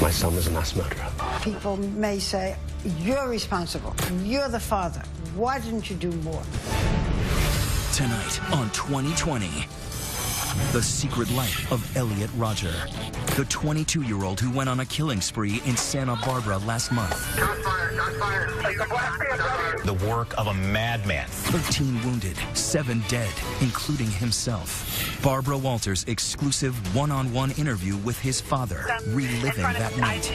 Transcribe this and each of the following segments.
My son was a mass murderer. People may say, you're responsible. You're the father. Why didn't you do more? Tonight on 2020, the secret life of Elliot Rodger, the 22-year-old who went on a killing spree in Santa Barbara last month. Shots fired, shots fired. The work of a madman. 13 wounded, 7 dead, including himself. Barbara Walters' exclusive one-on-one interview with his father, reliving that night.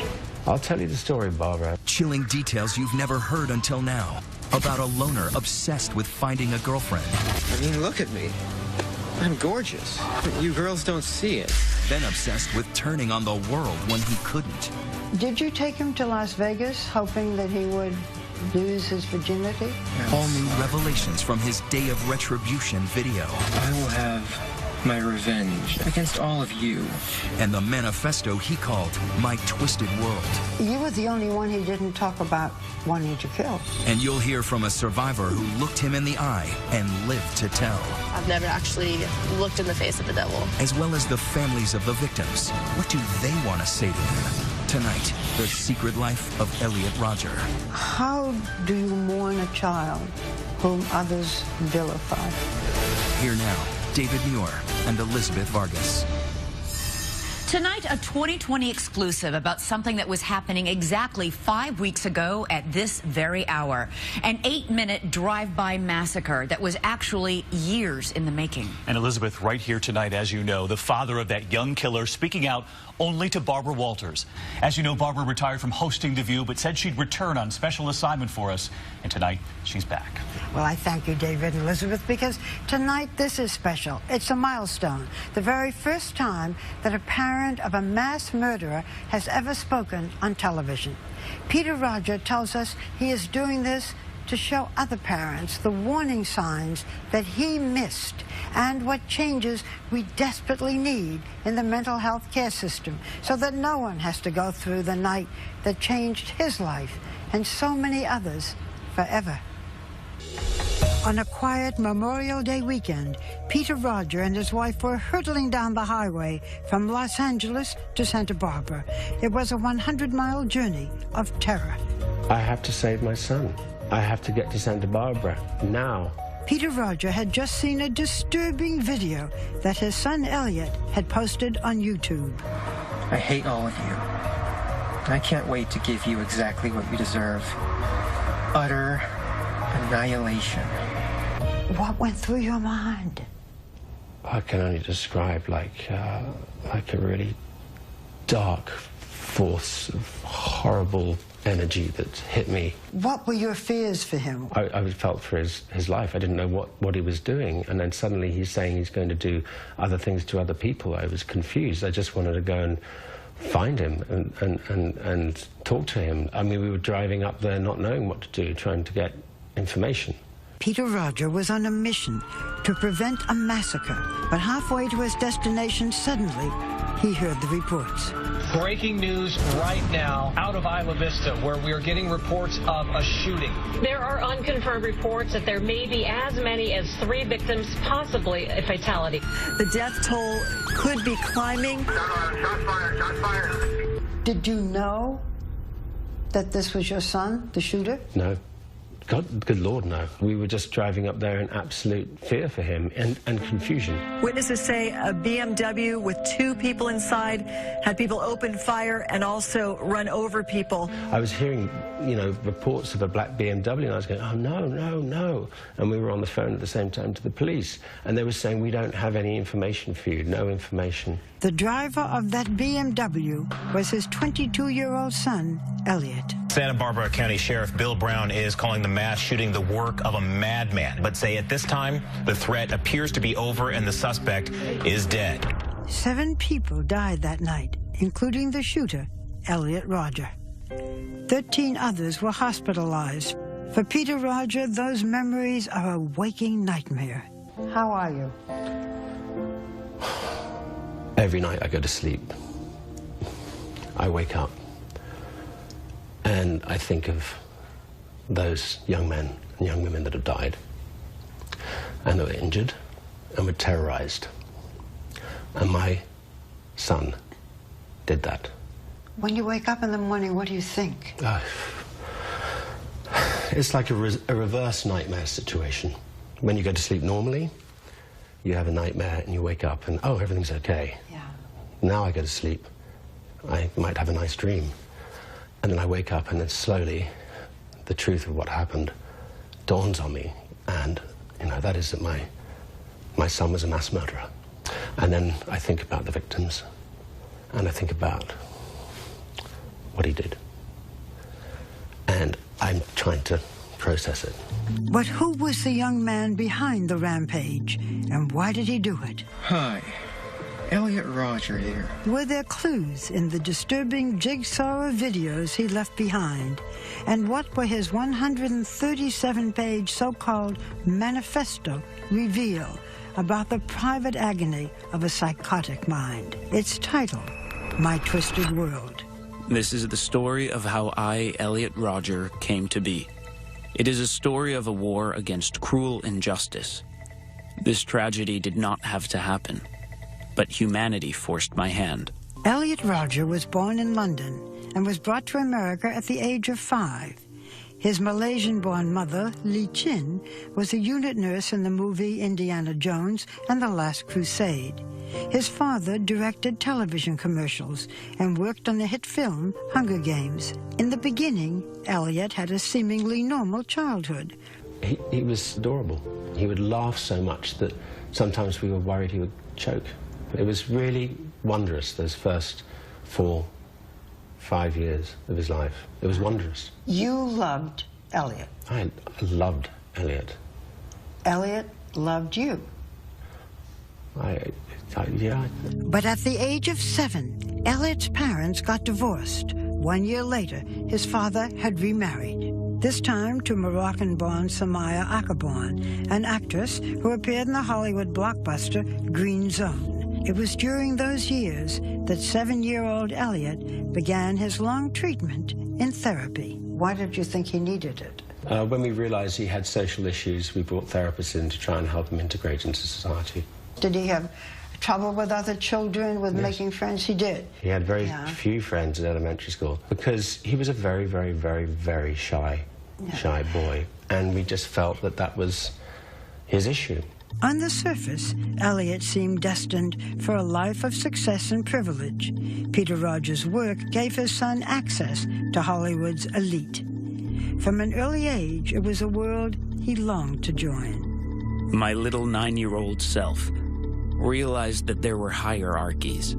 I'll tell you the story, Barbara. Chilling details you've never heard until now about a loner obsessed with finding a girlfriend. I mean, look at me. I'm gorgeous. You girls don't see it. Then obsessed with turning on the world when he couldn't. Did you take him to Las Vegas hoping that he would lose his virginity? Yes. All new revelations from his Day of Retribution video. I will have my revenge against all of you. And the manifesto he called My Twisted World. You were the only one he didn't talk about wanting to kill. And you'll hear from a survivor who looked him in the eye and lived to tell. I've never actually looked in the face of the devil. As well as the families of the victims. What do they want to say to him? Tonight, the secret life of Elliot Rodger. How do you mourn a child whom others vilify? Here now, David Muir and Elizabeth Vargas. Tonight, a 2020 exclusive about something that was happening exactly 5 weeks ago at this very hour. An 8-minute drive-by massacre that was actually years in the making. And Elizabeth, right here tonight, as you know, the father of that young killer speaking out only to Barbara Walters. As you know, Barbara retired from hosting The View, but said she'd return on special assignment for us. And tonight, she's back. Well, I thank you, David and Elizabeth, because tonight this is special. It's a milestone. The very first time that a parent of a mass murderer has ever spoken on television. Peter Rodger tells us he is doing this to show other parents the warning signs that he missed and what changes we desperately need in the mental health care system so that no one has to go through the night that changed his life and so many others forever. On a quiet Memorial Day weekend, Peter Rodger and his wife were hurtling down the highway from Los Angeles to Santa Barbara. It was a 100-mile journey of terror. I have to save my son. I have to get to Santa Barbara now. Peter Rodger had just seen a disturbing video that his son Elliot had posted on YouTube. I hate all of you. I can't wait to give you exactly what you deserve. Utter annihilation. What went through your mind? I can only describe like a really dark force of horrible energy that hit me. What were your fears for him? I felt for his life. I didn't know what he was doing, and then suddenly he's saying he's going to do other things to other people. I was confused. I just wanted to go and find him and talk to him. I mean, we were driving up there not knowing what to do, trying to get information. Peter Rodger was on a mission to prevent a massacre, but halfway to his destination, suddenly, he heard the reports. Breaking news right now out of Isla Vista, where we are getting reports of a shooting. There are unconfirmed reports that there may be as many as 3 victims, possibly a fatality. The death toll could be climbing. Shots fired, shots fired. Did you know that this was your son, the shooter? No. God, good Lord, no. We were just driving up there in absolute fear for him and confusion. Witnesses say a BMW with 2 people inside had people open fire and also run over people. I was hearing, you know, reports of a black BMW, and I was going, oh, no, no, no. And we were on the phone at the same time to the police, and they were saying, we don't have any information for you, no information. The driver of that BMW was his 22-year-old son, Elliot. Santa Barbara County Sheriff Bill Brown is calling the mass shooting the work of a madman, but say at this time the threat appears to be over and the suspect is dead. 7 people died that night, including the shooter, Elliot Rodger. 13 others were hospitalized. For Peter Rodger, those memories are a waking nightmare. How are you? Every night I go to sleep. I wake up and I think of those young men and young women that have died and that were injured and were terrorized. And my son did that When you wake up in the morning, what do you think? It's like a reverse nightmare situation. When you go to sleep normally, you have a nightmare and you wake up and, oh, everything's okay. Yeah. Now I go to sleep, I might have a nice dream. And then I wake up and then slowly the truth of what happened dawns on me. And, you know, that is that my son was a mass murderer. And then I think about the victims and I think about what he did. And I'm trying to process it. But who was the young man behind the rampage, and why did he do it? Hi, Elliot Rodger here. Were there clues in the disturbing jigsaw of videos he left behind? And what were his 137-page so-called manifesto reveal about the private agony of a psychotic mind? Its title, My Twisted World. This is the story of how I, Elliot Rodger, came to be. It is a story of a war against cruel injustice. This tragedy did not have to happen, but humanity forced my hand. Elliot Rodger was born in London and was brought to America at the age of 5. His Malaysian-born mother, Lee Chin, was a unit nurse in the movie Indiana Jones and the Last Crusade. His father directed television commercials and worked on the hit film Hunger Games. In the beginning, Elliot had a seemingly normal childhood. He was adorable. He would laugh so much that sometimes we were worried he would choke. It was really wondrous, those first 4-5 years of his life. It was wondrous. You loved Elliot. I loved Elliot. Elliot loved you. Yeah. But at the age of 7, Elliot's parents got divorced. 1 year later, his father had remarried, this time to Moroccan-born Samaya Akabon, an actress who appeared in the Hollywood blockbuster Green Zone. It was during those years that 7-year-old Elliot began his long treatment in therapy. Why did you think he needed it? When we realized he had social issues, we brought therapists in to try and help him integrate into society. Did he have trouble with other children, with making friends? He did. He had very few friends in elementary school because he was a very, very, very, very shy boy. And we just felt that that was his issue. On the surface, Elliot seemed destined for a life of success and privilege. Peter Rodger's work gave his son access to Hollywood's elite. From an early age, it was a world he longed to join. My little 9-year-old self realized that there were hierarchies,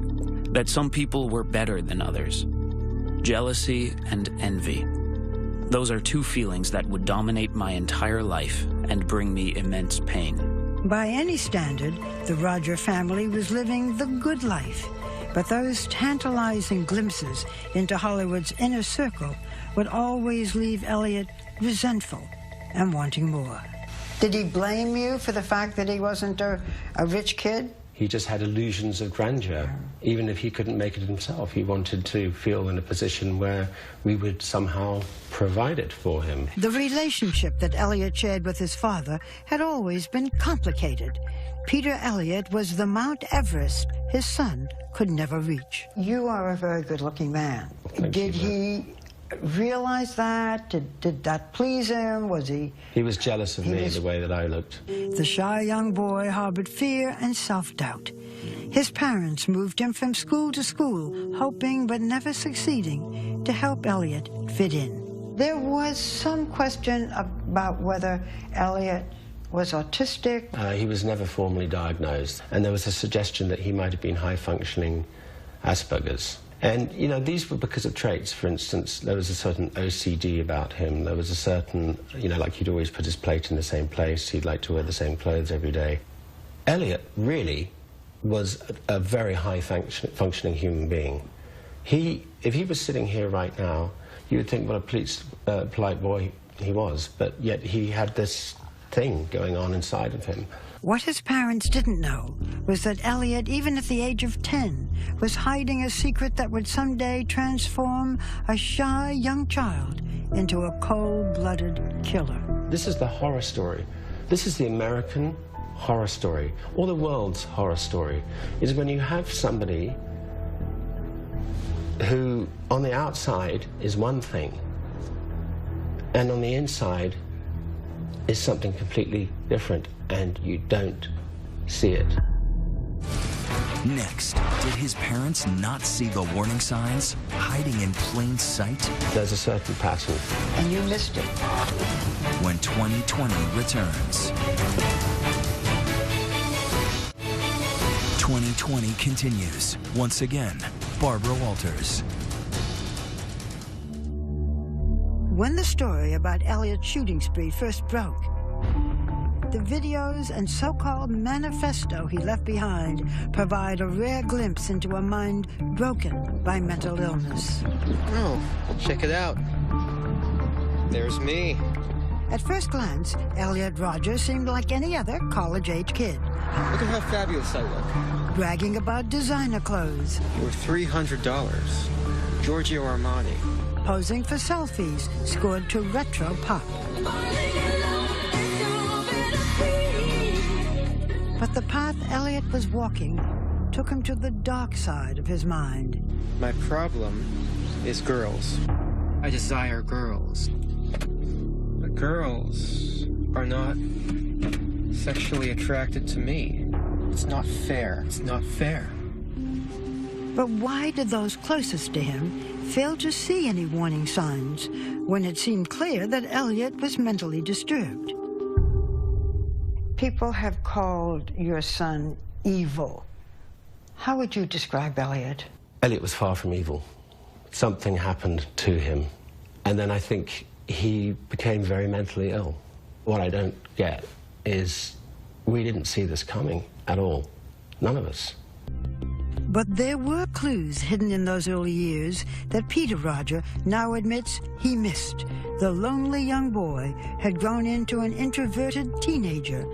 that some people were better than others. Jealousy and envy. Those are two feelings that would dominate my entire life and bring me immense pain. By any standard, the Rodger family was living the good life. But those tantalizing glimpses into Hollywood's inner circle would always leave Elliot resentful and wanting more. Did he blame you for the fact that he wasn't a rich kid? He just had illusions of grandeur. Even if he couldn't make it himself, he wanted to feel in a position where we would somehow provide it for him. The relationship that Elliot shared with his father had always been complicated. Peter Elliot was the Mount Everest his son could never reach. You are a very good-looking man. Did he realize that? Did that please him? Was he... He was jealous of me, the way that I looked. The shy young boy harbored fear and self-doubt. His parents moved him from school to school, hoping but never succeeding to help Elliot fit in. There was some question about whether Elliot was autistic. He was never formally diagnosed, and there was a suggestion that he might have been high-functioning Asperger's. And, you know, these were because of traits. For instance, there was a certain OCD about him. There was a certain, you know, like he'd always put his plate in the same place. He'd like to wear the same clothes every day. Elliot really was a very high-functioning human being. If he was sitting here right now, you would think what a polite boy he was, but yet he had this thing going on inside of him. What his parents didn't know was that Elliot, even at the age of 10, was hiding a secret that would someday transform a shy young child into a cold-blooded killer. This is the horror story. This is the American horror story, or the world's horror story, is when you have somebody who on the outside is one thing and on the inside is something completely different, and you don't see it. Next, did his parents not see the warning signs hiding in plain sight? There's a certain pattern. And you missed it. When 2020 returns. 2020 continues. Once again, Barbara Walters. When the story about Elliot's shooting spree first broke, the videos and so-called manifesto he left behind provide a rare glimpse into a mind broken by mental illness. Oh, check it out. There's me. At first glance, Elliot Rodger seemed like any other college-age kid. Look at how fabulous I look. Bragging about designer clothes. Worth $300. Giorgio Armani. Posing for selfies scored to retro pop. But the path Elliot was walking took him to the dark side of his mind. My problem is girls. I desire girls. But girls are not sexually attracted to me. It's not fair. It's not fair. But why did those closest to him fail to see any warning signs when it seemed clear that Elliot was mentally disturbed? People have called your son evil. How would you describe Elliot? Elliot was far from evil. Something happened to him, and then I think he became very mentally ill. What I don't get is we didn't see this coming at all. None of us. But there were clues hidden in those early years that Peter Rodger now admits he missed. The lonely young boy had grown into an introverted teenager.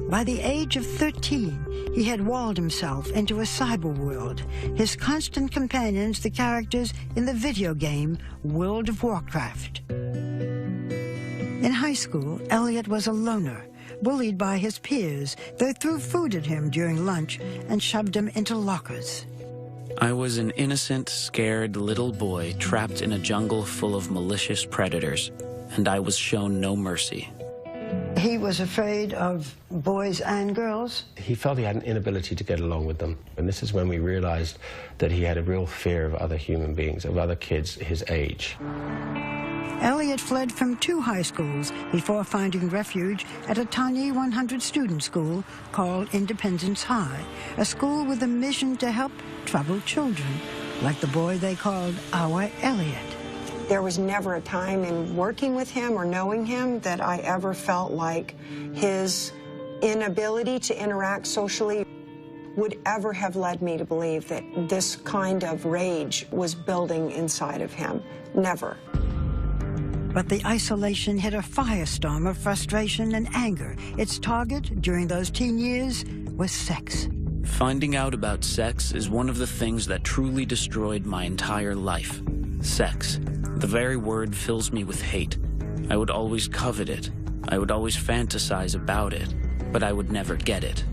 By the age of 13, he had walled himself into a cyber world. His constant companions, the characters in the video game World of Warcraft. In high school, Elliot was a loner, bullied by his peers. They threw food at him during lunch and shoved him into lockers. I was an innocent, scared little boy trapped in a jungle full of malicious predators, and I was shown no mercy. He was afraid of boys and girls? He felt he had an inability to get along with them. And this is when we realized that he had a real fear of other human beings, of other kids his age. Elliot fled from 2 high schools before finding refuge at a tiny 100-student school called Independence High, a school with a mission to help troubled children, like the boy they called our Elliot. There was never a time in working with him or knowing him that I ever felt like his inability to interact socially would ever have led me to believe that this kind of rage was building inside of him. Never. But the isolation hit a firestorm of frustration and anger. Its target during those teen years was sex. Finding out about sex is one of the things that truly destroyed my entire life. Sex. The very word fills me with hate. I would always covet it. I would always fantasize about it, but I would never get it.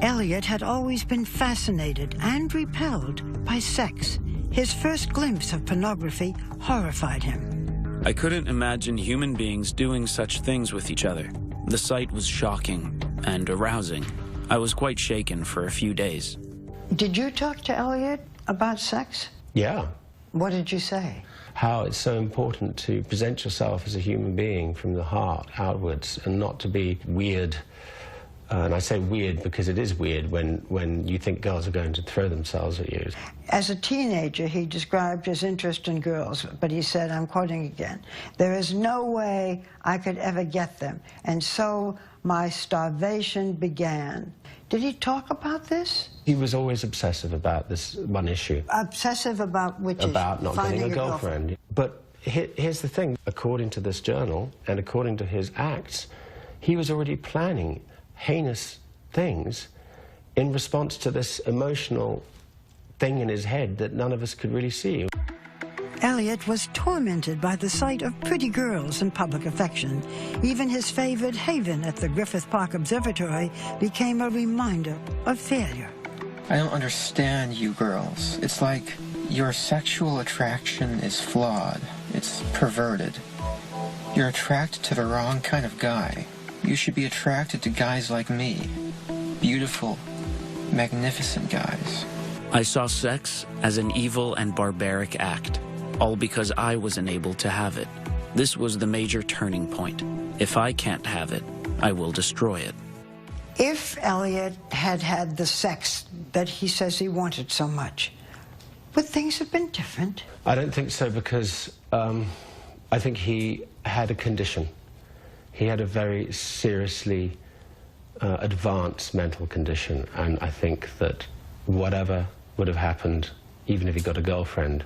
Elliot had always been fascinated and repelled by sex. His first glimpse of pornography horrified him. I couldn't imagine human beings doing such things with each other. The sight was shocking and arousing. I was quite shaken for a few days. Did you talk to Elliot about sex? Yeah. What did you say? How it's so important to present yourself as a human being from the heart outwards and not to be weird. And I say weird because it is weird when you think girls are going to throw themselves at you. As a teenager, he described his interest in girls, but he said, I'm quoting again, "There is no way I could ever get them, and so my starvation began." Did he talk about this? He was always obsessive about this one issue. Obsessive about which issue? About not getting a girlfriend. girlfriend. But here's the thing. According to this journal and according to his acts, he was already planning heinous things in response to this emotional thing in his head that none of us could really see. Elliot was tormented by the sight of pretty girls and public affection. Even his favorite haven at the Griffith Park Observatory became a reminder of failure. I don't understand you girls. It's like Your sexual attraction is flawed. It's perverted. You're attracted to the wrong kind of guy. You should be attracted to guys like me. Beautiful, magnificent guys. I saw sex as an evil and barbaric act, all because I wasn't able to have it. This was the major turning point. If I can't have it, I will destroy it. If Elliot had had the sex that he says he wanted so much, would things have been different? I don't think so, because I think he had a condition. He had a very seriously advanced mental condition, and I think that whatever would have happened, even if he got a girlfriend,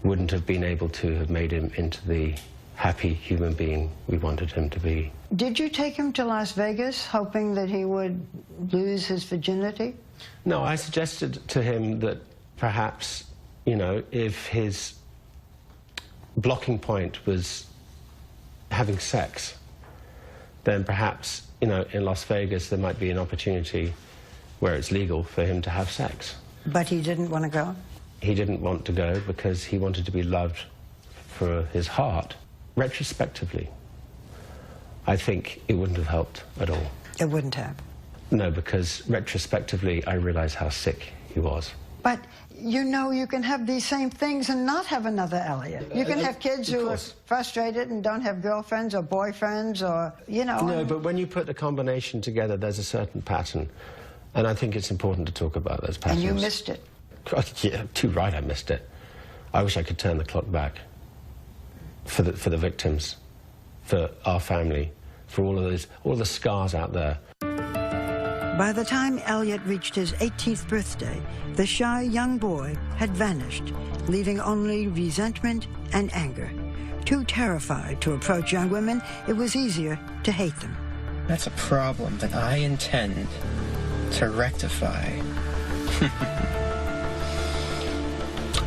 wouldn't have been able to have made him into the happy human being we wanted him to be. Did you take him to Las Vegas hoping that he would lose his virginity? No, I suggested to him that perhaps, you know, if his blocking point was having sex, then perhaps, you know, in Las Vegas there might be an opportunity where it's legal for him to have sex. But he didn't want to go? He didn't want to go because he wanted to be loved for his heart. Retrospectively, I think it wouldn't have helped at all. It wouldn't have? No, because retrospectively I realized how sick he was. But you know you can have these same things and not have another Elliot. You can have kids who are frustrated and don't have girlfriends or boyfriends or, you know. No, but when you put a combination together, there's a certain pattern. And I think it's important to talk about those patterns. And you missed it. Yeah, too right I missed it. I wish I could turn the clock back for the victims, for our family, for all the scars out there. By the time Elliot reached his 18th birthday, the shy young boy had vanished, leaving only resentment and anger. Too terrified to approach young women, it was easier to hate them. That's a problem that I intend to rectify.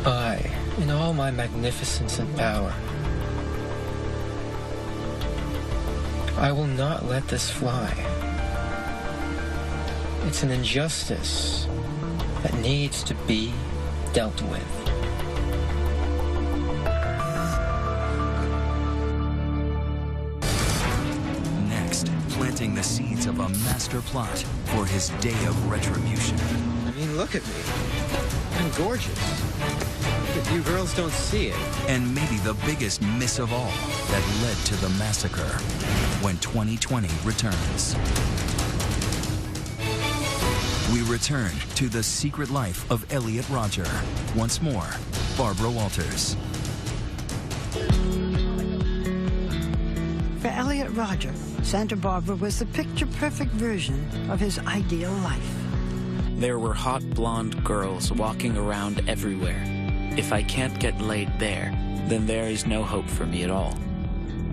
I, in all my magnificence and power, I will not let this fly. It's an injustice that needs to be dealt with. Next, planting the seeds of a master plot for his day of retribution. I mean, look at me. I'm gorgeous. But you girls don't see it. And maybe the biggest miss of all that led to the massacre when 2020 returns. We return to the secret life of Elliot Rodger. Once more, Barbara Walters. For Elliot Rodger, Santa Barbara was the picture-perfect version of his ideal life. There were hot blonde girls walking around everywhere. If I can't get laid there, then there is no hope for me at all.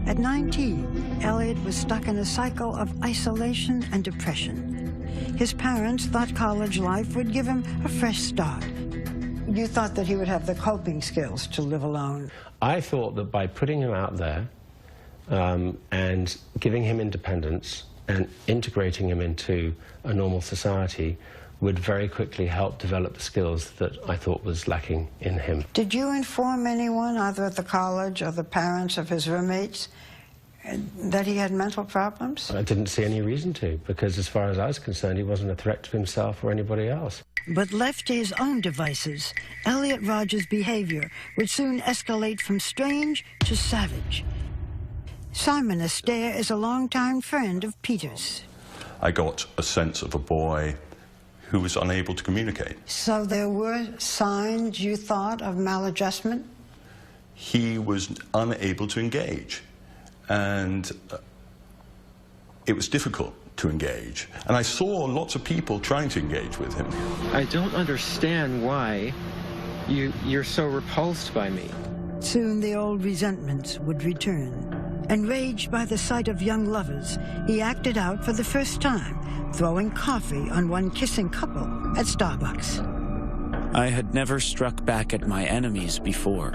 At 19, Elliot was stuck in a cycle of isolation and depression. His parents thought college life would give him a fresh start. You thought that he would have the coping skills to live alone. I thought that by putting him out there and giving him independence and integrating him into a normal society would very quickly help develop the skills that I thought was lacking in him. Did you inform anyone, either at the college or the parents of his roommates, that he had mental problems? I didn't see any reason to, because as far as I was concerned, he wasn't a threat to himself or anybody else. But left to his own devices, Elliot Rodger's behavior would soon escalate from strange to savage. Simon Astaire is a longtime friend of Peter's. I got a sense of a boy who was unable to communicate. So there were signs, you thought, of maladjustment? He was unable to engage, and it was difficult to engage. And I saw lots of people trying to engage with him. I don't understand why you're so repulsed by me. Soon the old resentments would return. Enraged by the sight of young lovers, he acted out for the first time, throwing coffee on one kissing couple at Starbucks. I had never struck back at my enemies before,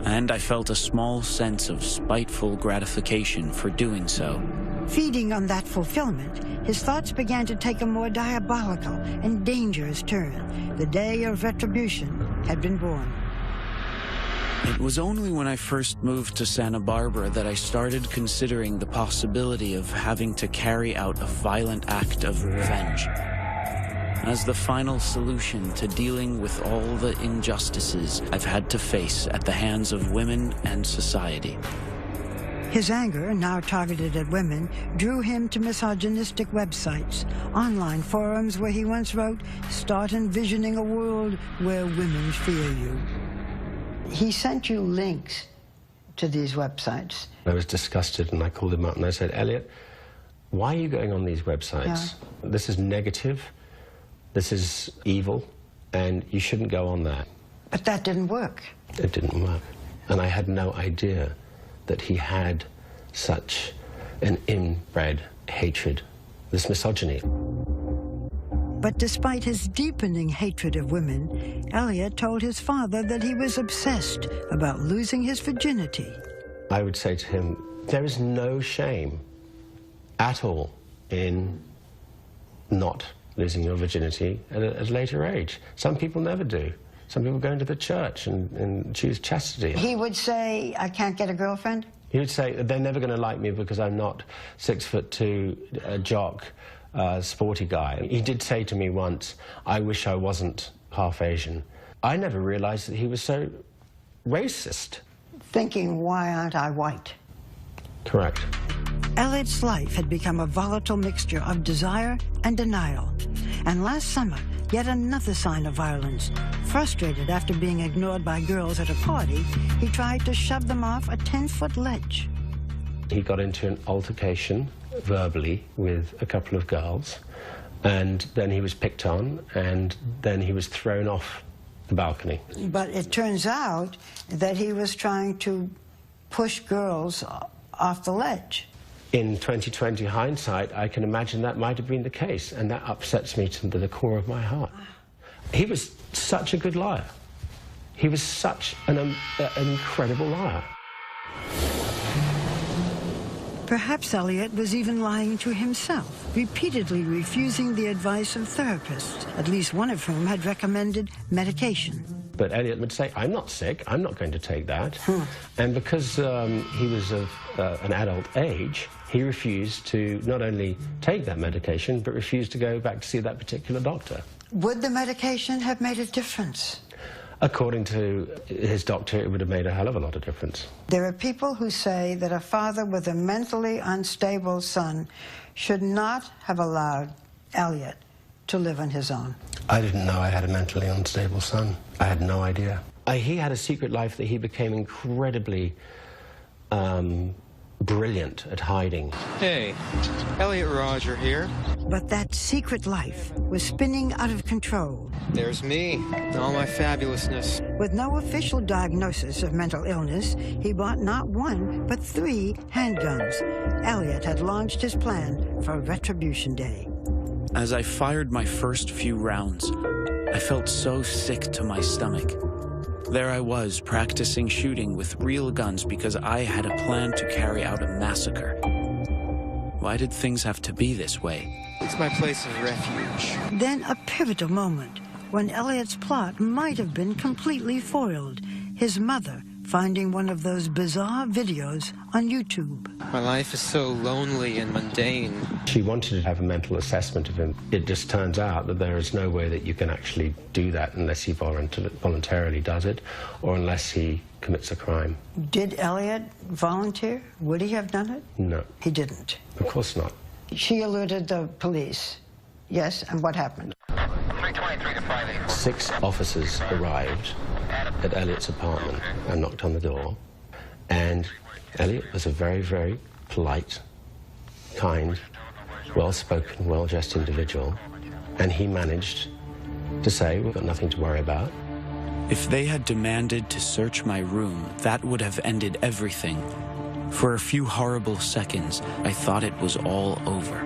and I felt a small sense of spiteful gratification for doing so. Feeding on that fulfillment, his thoughts began to take a more diabolical and dangerous turn. The day of retribution had been born. It was only when I first moved to Santa Barbara that I started considering the possibility of having to carry out a violent act of revenge as the final solution to dealing with all the injustices I've had to face at the hands of women and society. His anger, now targeted at women, drew him to misogynistic websites, online forums where he once wrote, "Start envisioning a world where women fear you." He sent you links to these websites. I was disgusted and I called him up and I said, "Elliot, why are you going on these websites? Yeah. This is negative, this is evil, and you shouldn't go on that." But that didn't work. It didn't work. And I had no idea that he had such an inbred hatred, this misogyny. But despite his deepening hatred of women, Elliot told his father that he was obsessed about losing his virginity. I would say to him, there is no shame at all in not losing your virginity at a later age. Some people never do. Some people go into the church and choose chastity. He would say, "I can't get a girlfriend"? He would say, "They're never going to like me because I'm not 6'2", a jock, sporty guy." He did say to me once, "I wish I wasn't half Asian." I never realized that he was so racist. Thinking, why aren't I white? Correct. Elliot's life had become a volatile mixture of desire and denial. And last summer, yet another sign of violence. Frustrated after being ignored by girls at a party, he tried to shove them off a 10-foot ledge. He got into an altercation verbally with a couple of girls, and then he was picked on, and then he was thrown off the balcony. But it turns out that he was trying to push girls off the ledge. In 2020 hindsight, I can imagine that might have been the case, and that upsets me to the core of my heart. He was such a good liar. He was such an incredible liar. Perhaps Elliot was even lying to himself, repeatedly refusing the advice of therapists, at least one of whom had recommended medication. But Elliot would say, "I'm not sick, I'm not going to take that." And because he was of an adult age, he refused to not only take that medication, but refused to go back to see that particular doctor. Would the medication have made a difference? According to his doctor, it would have made a hell of a lot of difference. There are people who say that a father with a mentally unstable son should not have allowed Elliot to live on his own. I didn't know I had a mentally unstable son. I had no idea. He had a secret life that he became incredibly brilliant at hiding. Hey, Elliot Rodger here. But that secret life was spinning out of control. There's me, all my fabulousness. With no official diagnosis of mental illness, he bought not one, but 3 handguns. Elliot had launched his plan for Retribution Day. As I fired my first few rounds, I felt so sick to my stomach. There I was, practicing shooting with real guns because I had a plan to carry out a massacre. Why did things have to be this way? It's my place of refuge. Then a pivotal moment when Elliot's plot might have been completely foiled. His mother finding one of those bizarre videos on YouTube. My life is so lonely and mundane. She wanted to have a mental assessment of him. It just turns out that there is no way that you can actually do that unless he voluntarily does it or unless he commits a crime. Did Elliot volunteer? Would he have done it? No. He didn't. Of course not. She alerted the police. Yes, and what happened? 323 to 58. 6 officers arrived at Elliot's apartment and knocked on the door. And Elliot was a very, very polite, kind, well-spoken, well-dressed individual. And he managed to say, "We've got nothing to worry about." If they had demanded to search my room, that would have ended everything. For a few horrible seconds, I thought it was all over.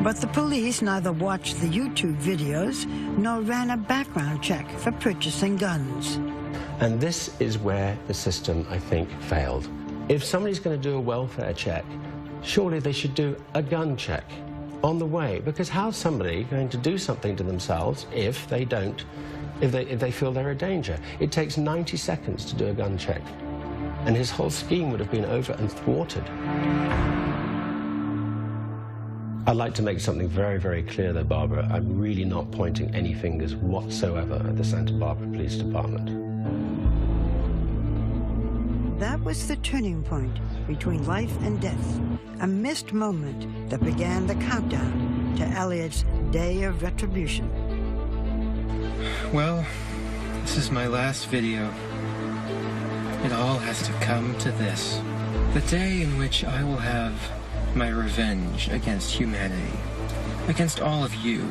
But the police neither watched the YouTube videos nor ran a background check for purchasing guns. And this is where the system, I think, failed. If somebody's going to do a welfare check, surely they should do a gun check. on the way, because how's somebody going to do something to themselves if they feel they're a danger? It takes 90 seconds to do a gun check, and his whole scheme would have been over and thwarted. I'd like to make something very, very clear though, Barbara. I'm really not pointing any fingers whatsoever at the Santa Barbara Police Department. That was the turning point between life and death, a missed moment that began the countdown to Elliot's day of retribution. Well, this is my last video. It all has to come to this. The day in which I will have my revenge against humanity, against all of you.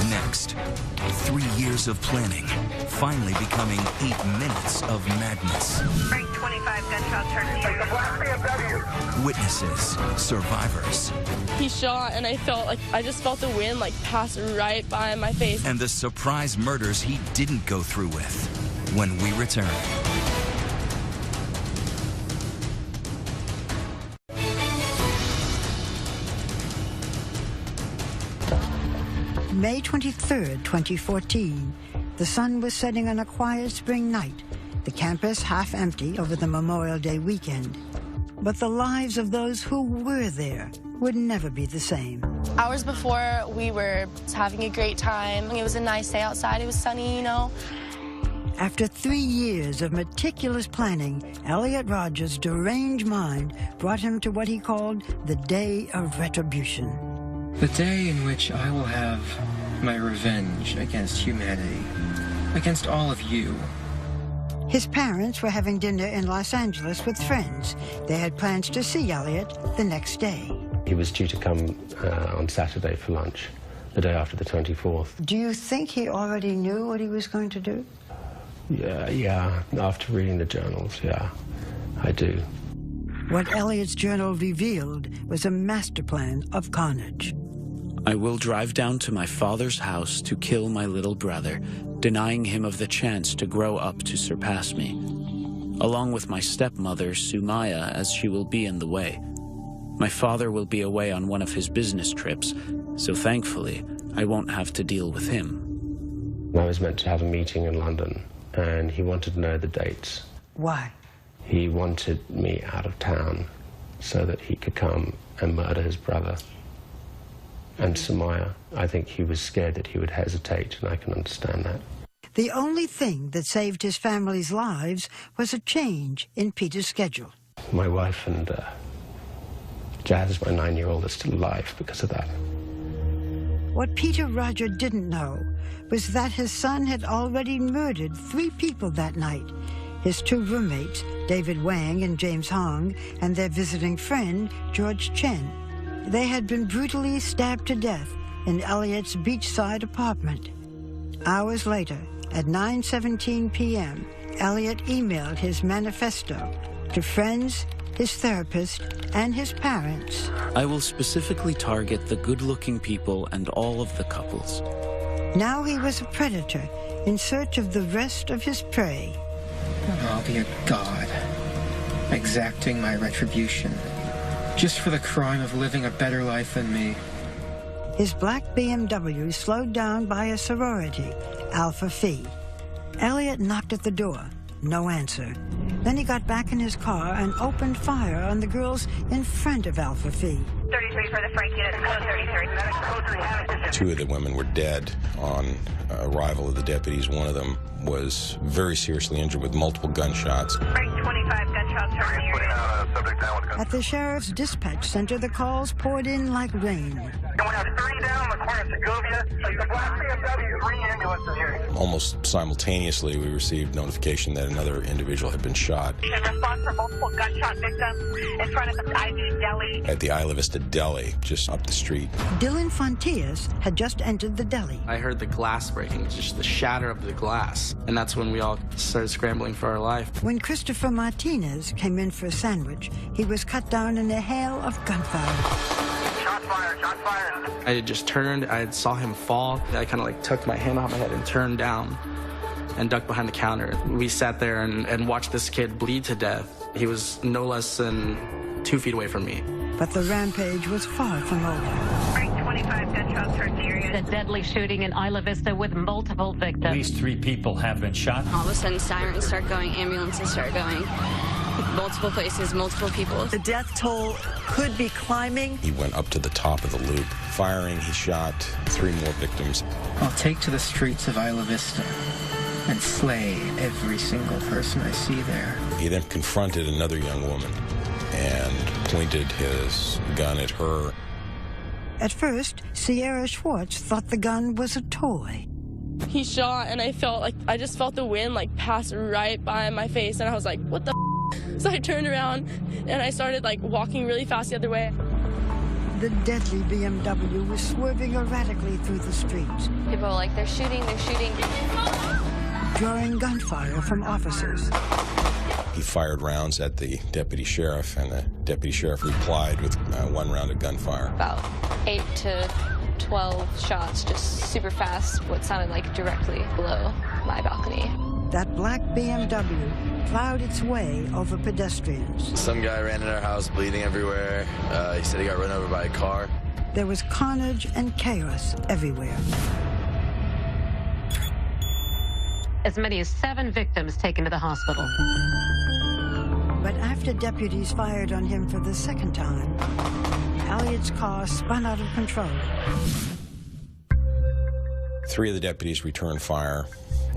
Next, 3 years of planning, finally becoming 8 minutes of madness. Frank 25 gunshot turn here. The black BMW. Witnesses, survivors. He shot and I just felt the wind like pass right by my face. And the surprise murders he didn't go through with. When we return. May 23rd, 2014, the sun was setting on a quiet spring night, the campus half empty over the Memorial Day weekend. But the lives of those who were there would never be the same. Hours before, we were having a great time. It was a nice day outside. It was sunny, you know. After 3 years of meticulous planning, Elliot Rodger's deranged mind brought him to what he called the day of retribution. The day in which I will have my revenge against humanity, against all of you. His parents were having dinner in Los Angeles with friends. They had plans to see Elliot the next day. He was due to come on Saturday for lunch, the day after the 24th. Do you think he already knew what he was going to do? Yeah, after reading the journals, yeah, I do. What Elliot's journal revealed was a master plan of carnage. I will drive down to my father's house to kill my little brother, denying him of the chance to grow up to surpass me, along with my stepmother, Sumaya, as she will be in the way. My father will be away on one of his business trips, so thankfully, I won't have to deal with him. I was meant to have a meeting in London, and he wanted to know the dates. Why? He wanted me out of town so that he could come and murder his brother. And Sumaya, I think he was scared that he would hesitate, and I can understand that. The only thing that saved his family's lives was a change in Peter's schedule. My wife and Jazz, my 9-year-old, are still alive because of that. What Peter Rodger didn't know was that his son had already murdered 3 people that night. His 2 roommates, David Wang and James Hong, and their visiting friend, George Chen. They had been brutally stabbed to death in Elliot's beachside apartment. Hours later, at 9:17 p.m., Elliot emailed his manifesto to friends, his therapist, and his parents. I will specifically target the good-looking people and all of the couples. Now he was a predator in search of the rest of his prey. I'll be a god, exacting my retribution, just for the crime of living a better life than me. His black BMW slowed down by a sorority, Alpha Phi. Elliot knocked at the door. No answer. Then he got back in his car and opened fire on the girls in front of Alpha Phi. 33 for the Frank unit, code 33. 2 of the women were dead on arrival of the deputies. One of them was very seriously injured with multiple gunshots. Frank 25 gunshots from the area. At the sheriff's dispatch center, the calls poured in like rain. And we have 3 down on the corner of Segovia. The black BMW, 3 ambulances here. Almost simultaneously, we received notification that another individual had been shot. In response for multiple gunshot victims in front of the Ivy Deli. At the Isla Vista Deli, just up the street. Dylan Fontius had just entered the deli. I heard the glass breaking, just the shatter of the glass. And that's when we all started scrambling for our life. When Christopher Martinez came in for a sandwich, he was cut down in a hail of gunfire. Shots fired, shots fired. I had just turned, I saw him fall. I kind of like took my hand off my head and turned down and ducked behind the counter. We sat there and watched this kid bleed to death. He was no less than 2 feet away from me. But the rampage was far from over. 25 gunshots heard in the area. The deadly shooting in Isla Vista with multiple victims. At least 3 people have been shot. All of a sudden, sirens start going, ambulances start going. Multiple places, multiple people. The death toll could be climbing. He went up to the top of the loop. Firing, he shot 3 more victims. I'll take to the streets of Isla Vista and slay every single person I see there. He then confronted another young woman and pointed his gun at her. At first, Sierra Schwartz thought the gun was a toy. He shot, and I just felt the wind like pass right by my face, and I was like, what the f? So I turned around and I started like walking really fast the other way. The deadly BMW was swerving erratically through the streets. People are like, they're shooting. Drawing gunfire from officers. He fired rounds at the deputy sheriff, and the deputy sheriff replied with 1 round of gunfire. About 8 to 12 shots, just super fast, what sounded like directly below my balcony. That black BMW plowed its way over pedestrians. Some guy ran in our house bleeding everywhere. He said he got run over by a car. There was carnage and chaos everywhere. As many as 7 victims taken to the hospital. But after deputies fired on him for the second time, Elliot's car spun out of control. 3 of the deputies returned fire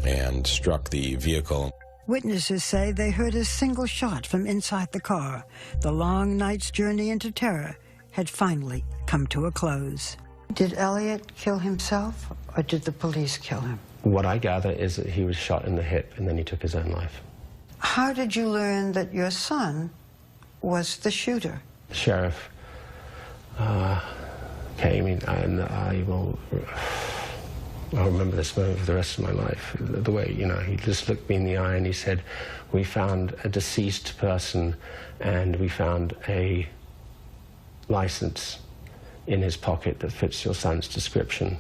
and struck the vehicle. Witnesses say they heard a single shot from inside the car. The long night's journey into terror had finally come to a close. Did Elliot kill himself, or did the police kill him? What I gather is that he was shot in the hip and then he took his own life. How did you learn that your son was the shooter? The sheriff came in, and I'll remember this moment for the rest of my life. The way, he just looked me in the eye and he said, we found a deceased person and we found a license in his pocket that fits your son's description.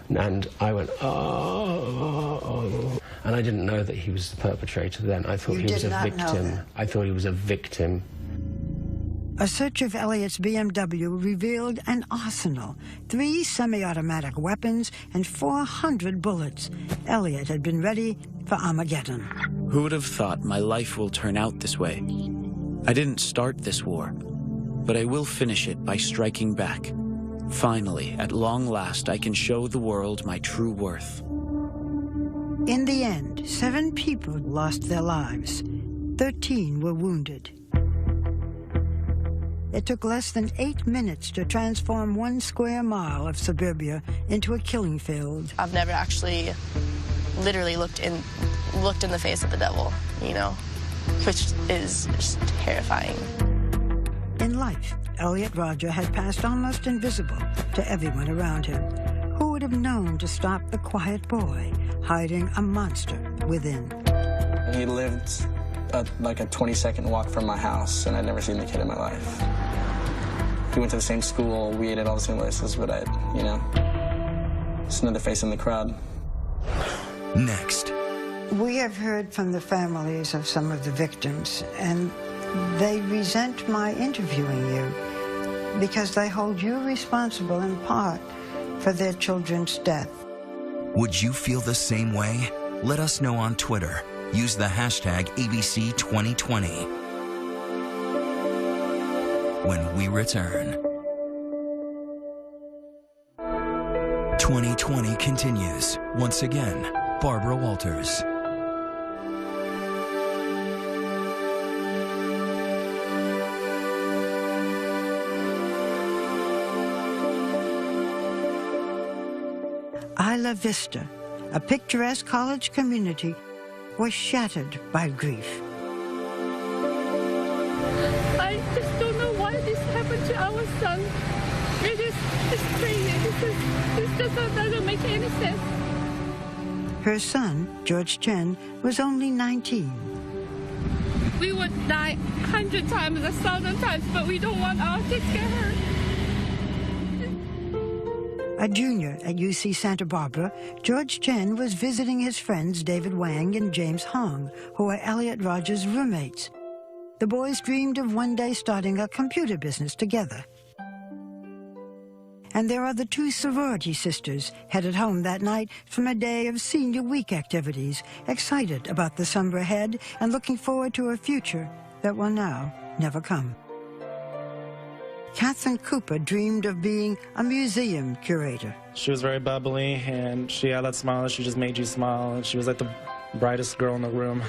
And I went, oh. And I didn't know that he was the perpetrator then. I thought he was a victim. I thought he was a victim. A search of Elliot's BMW revealed an arsenal, 3 semi-automatic weapons, and 400 bullets. Elliot had been ready for Armageddon. Who would have thought my life will turn out this way? I didn't start this war, but I will finish it by striking back. Finally, at long last, I can show the world my true worth. In the end, 7 people lost their lives. 13 were wounded. It took less than 8 minutes to transform 1 square mile of suburbia into a killing field. I've never actually literally looked in the face of the devil, which is just terrifying. In life, Elliot Rodger had passed almost invisible to everyone around him. Who would have known to stop the quiet boy hiding a monster within? He lived like a 20-second walk from my house, and I'd never seen the kid in my life. We went to the same school, we ate at all the same places, but just another face in the crowd. Next. We have heard from the families of some of the victims, and they resent my interviewing you because they hold you responsible in part for their children's death. Would you feel the same way? Let us know on Twitter. Use the hashtag ABC2020. When we return. 2020 continues. Once again, Barbara Walters. Isla Vista, a picturesque college community, was shattered by grief. I just don't know why this happened to our son. It's crazy. This just doesn't make any sense. Her son, George Chen, was only 19. We would die 100 times, 1,000 times, but we don't want our kids to get hurt. A junior at UC Santa Barbara, George Chen was visiting his friends David Wang and James Hong, who are Elliot Rodger's roommates. the boys dreamed of one day starting a computer business together. And there are the two sorority sisters headed home that night from a day of senior week activities, excited about the summer ahead and looking forward to a future that will now never come. Catherine Cooper dreamed of being a museum curator. She was very bubbly, and she had that smile. She just made you smile, and she was like the brightest girl in the room.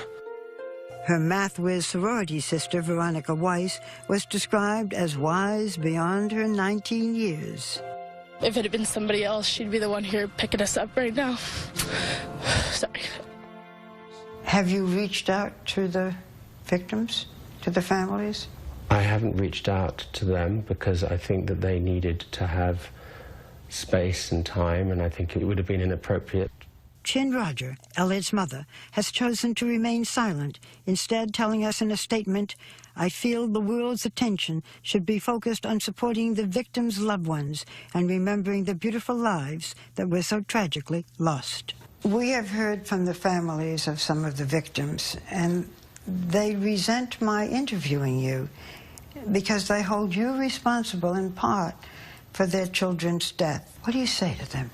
Her math whiz sorority sister, Veronica Weiss, was described as wise beyond her 19 years. If it had been somebody else, she'd be the one here picking us up right now. Sorry. Have you reached out to the victims, to the families? I haven't reached out to them because I think that they needed to have space and time, and I think it would have been inappropriate. Chin Rodger, Elliot's mother, has chosen to remain silent, instead telling us in a statement, "I feel the world's attention should be focused on supporting the victims' loved ones and remembering the beautiful lives that were so tragically lost." We have heard from the families of some of the victims, and they resent my interviewing you because they hold you responsible in part for their children's death. What do you say to them?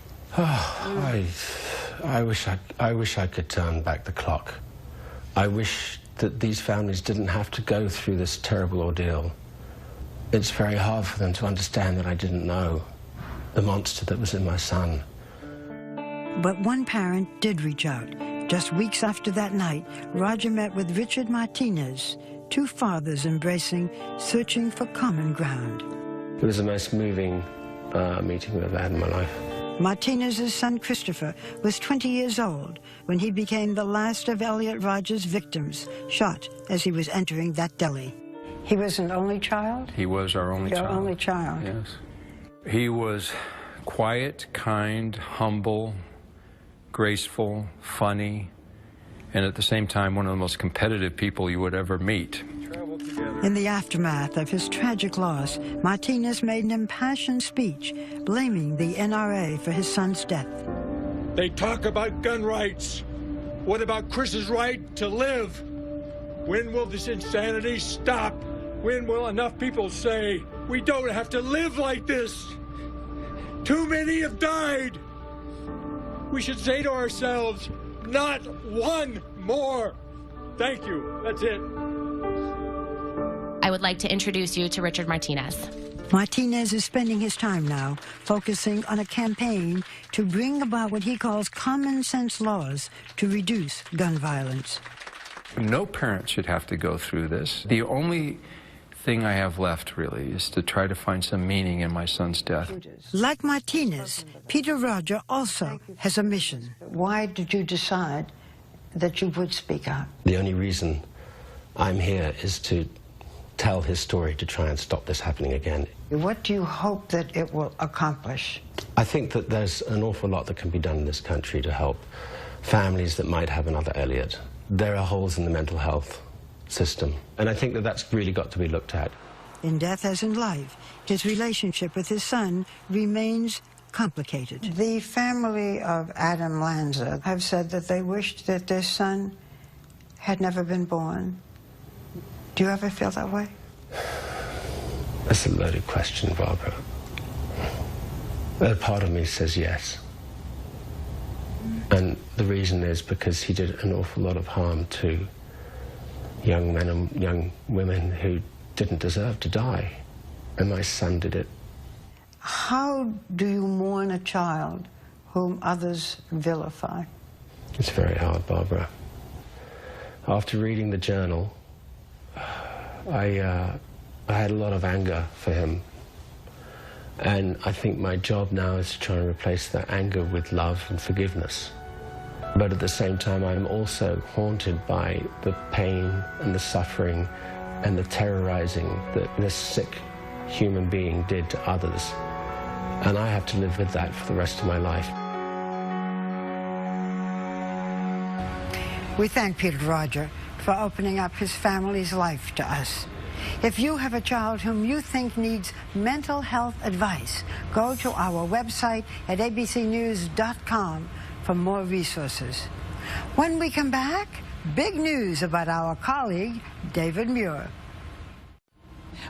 I wish I could turn back the clock. I wish that these families didn't have to go through this terrible ordeal. It's very hard for them to understand that I didn't know the monster that was in my son. But one parent did reach out. Just weeks after that night, Rodger met with Richard Martinez, two fathers embracing, searching for common ground. It was the most moving meeting I've had in my life. Martinez's son Christopher was 20 years old when he became the last of Elliot Rodger's victims, shot as he was entering that deli. He was an only child? He was our only child. Your only child. Yes. He was quiet, kind, humble, graceful, funny, and at the same time one of the most competitive people you would ever meet. In the aftermath of his tragic loss, Martinez made an impassioned speech blaming the NRA for his son's death. They talk about gun rights. What about Chris's right to live? When will this insanity stop? When will enough people say, we don't have to live like this? Too many have died. We should say to ourselves, not one more. Thank you. That's it. I would like to introduce you to Richard Martinez. Martinez is spending his time now focusing on a campaign to bring about what he calls common sense laws to reduce gun violence. No parent should have to go through this. The only thing I have left, really, is to try to find some meaning in my son's death. Like Martinez, Peter Rodger also has a mission. Why did you decide that you would speak out? The only reason I'm here is to tell his story, to try and stop this happening again. What do you hope that it will accomplish? I think that there's an awful lot that can be done in this country to help families that might have another Elliot. There are holes in the mental health system, and I think that that's really got to be looked at. In death as in life, his relationship with his son remains complicated. The family of Adam Lanza have said that they wished that their son had never been born. Do you ever feel that way? That's a loaded question, Barbara. A part of me says yes. And the reason is because he did an awful lot of harm to young men and young women who didn't deserve to die. And my son did it. How do you mourn a child whom others vilify? It's very hard, Barbara. After reading the journal, I had a lot of anger for him. And I think my job now is to try and replace that anger with love and forgiveness. But at the same time, I'm also haunted by the pain and the suffering and the terrorizing that this sick human being did to others. And I have to live with that for the rest of my life. We thank Peter Rodger for opening up his family's life to us. If you have a child whom you think needs mental health advice, go to our website at abcnews.com for more resources. When we come back, big news about our colleague, David Muir.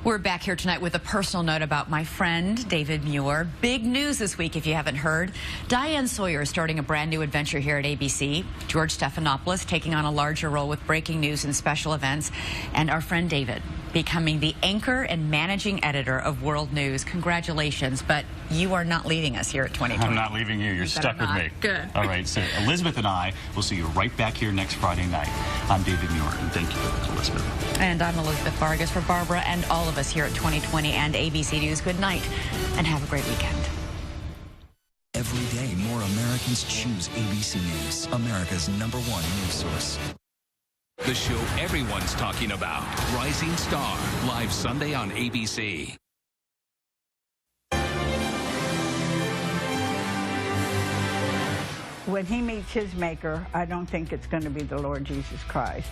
We're back here tonight with a personal note about my friend, David Muir. Big news this week, if you haven't heard. Diane Sawyer is starting a brand new adventure here at ABC. George Stephanopoulos taking on a larger role with breaking news and special events. And our friend David becoming the anchor and managing editor of World News. Congratulations, but you are not leaving us here at 2020. I'm not leaving you. You're stuck with me. Good. All right, so Elizabeth and I will see you right back here next Friday night. I'm David Muir, and thank you, Elizabeth. And I'm Elizabeth Vargas for Barbara and all of us here at 2020 and ABC News. Good night, and have a great weekend. Every day, more Americans choose ABC News, America's #1 news source. The show everyone's talking about, Rising Star, live Sunday on ABC. When he meets his maker, I don't think it's going to be the Lord Jesus Christ.